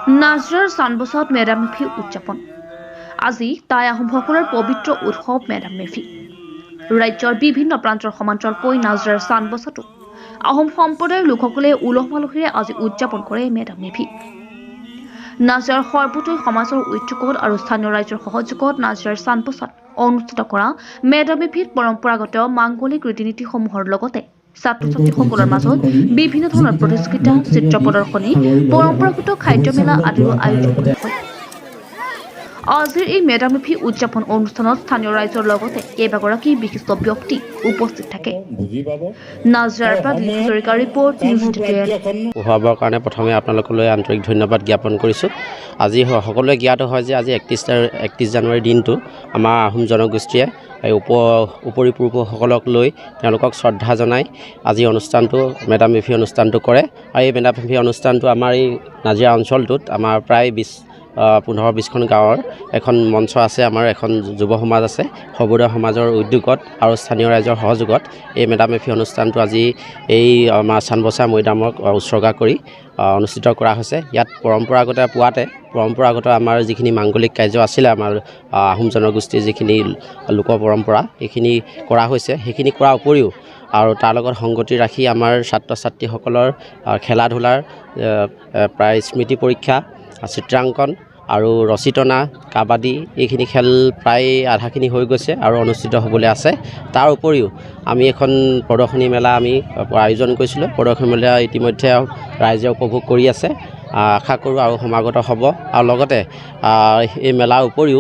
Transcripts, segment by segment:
নাজৰাৰ চানবছৰত madam মেফি উদযাপন আজি টাই আহোমসকলৰ পবিত্ৰ উৎসৱ মেডাম মেফি ৰাজ্যৰ বিভিন্ন প্ৰান্তৰ সমান্তৰালকৈ নাজৰাৰ চানবছৰতো আহোম সম্প্ৰদায়ৰ লোকসকলে উলহ মালহেৰে আজি উদযাপন কৰে মেডাম মেফি। নাজৰাৰ সৰ্বত্ৰই সমাজৰ উদ্যোগত আৰু স্থানীয় ৰাইজৰ সহযোগত নাজৰাৰ চানবছৰত অনুষ্ঠিত কৰা মেডাম মেফিত পৰম্পৰাগত মাংগলিক ৰীতি নীতিসমূহৰ লগতে ছাত্ৰ ছাত্ৰীসকলৰ মাজত বিভিন্ন ধৰণৰ প্ৰতিযোগিতা, চিত্ৰ প্ৰদৰ্শনী, পৰম্পৰাগত খাদ্য মেলা আদিৰো আয়োজন কৰা হয়। আজিৰ এই মেডাম মেফি উদযাপন অনুষ্ঠানত স্থানীয় ৰাইজৰ লগতে কেইবাগৰাকী বিশিষ্ট ব্যক্তি উপস্থিত থাকে। নাজৰাৰ পৰা দিলীপ হাজৰিকাৰ ৰিপৰ্ট, নিউজ ডিটেইল। হোৱাৰ কাৰণে প্ৰথমে আপোনালোকলৈ আন্তৰিক ধন্যবাদ জ্ঞাপন কৰিছোঁ। আজি সকলোৱে জ্ঞাত হয় যে আজি 31 জানুৱাৰীৰ দিনটো আমাৰ আহোম জনগোষ্ঠীয়ে উপৰি পূৰ্বসকলক লৈ তেওঁলোকক শ্ৰদ্ধা জনাই আজি অনুষ্ঠানটো মেডাম মেফি অনুষ্ঠানটো কৰে। আৰু এই মেডাম মেফি অনুষ্ঠানটো আমাৰ এই নাজিৰা অঞ্চলটোত আমাৰ প্ৰায় 15-20খন গাঁৱৰ এখন মঞ্চ আছে, আমাৰ এখন যুৱ সমাজ আছে, সৰ্বদয় সমাজৰ উদ্যোগত আৰু স্থানীয় ৰাইজৰ সহযোগত এই মেডাম মেফি অনুষ্ঠানটো আজি এই আমাৰ চানবছা মৈদামক উৎসৰ্গা কৰি অনুষ্ঠিত কৰা হৈছে। ইয়াত পৰম্পৰাগত আমাৰ যিখিনি মাংগলিক কাৰ্য আছিলে আমাৰ আহোম জনগোষ্ঠীৰ যিখিনি লোক পৰম্পৰা এইখিনি কৰা হৈছে। সেইখিনি কৰাৰ উপৰিও আৰু তাৰ লগত সংগতি ৰাখি আমাৰ ছাত্ৰ ছাত্ৰীসকলৰ খেলা ধূলাৰ প্ৰায় স্মৃতি পৰীক্ষা, চিত্ৰাংকন আৰু ৰচিতনা, কাবাডী এইখিনি খেল প্ৰায় আধাখিনি হৈ গৈছে আৰু অনুষ্ঠিত হ'বলৈ আছে। তাৰ উপৰিও আমি এখন প্ৰদৰ্শনী মেলা আমি আয়োজন কৰিছিলোঁ। প্ৰদৰ্শনী মেলা ইতিমধ্যে ৰাইজে উপভোগ কৰি আছে। আশা কৰোঁ আৰু সমাগত হ'ব। আৰু লগতে এই মেলাৰ উপৰিও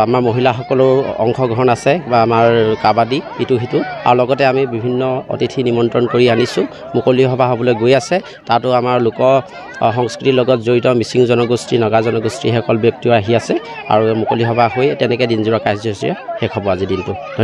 আমাৰ মহিলাসকলৰ অংশগ্ৰহণ আছে বা আমাৰ কাবাডী ইটো সিটো, আৰু লগতে আমি বিভিন্ন অতিথি নিমন্ত্ৰণ কৰি আনিছোঁ। মুকলি সভা হ'বলৈ গৈ আছে। তাতো আমাৰ লোক সংস্কৃতিৰ লগত জড়িত মিচিং জনগোষ্ঠী, নগা জনগোষ্ঠী সকল ব্যক্তিও আহি আছে আৰু মুকলি সভা হৈ তেনেকৈ দিনজোৰা কাৰ্যসূচীৰে শেষ হ'ব আজিৰ দিনটো।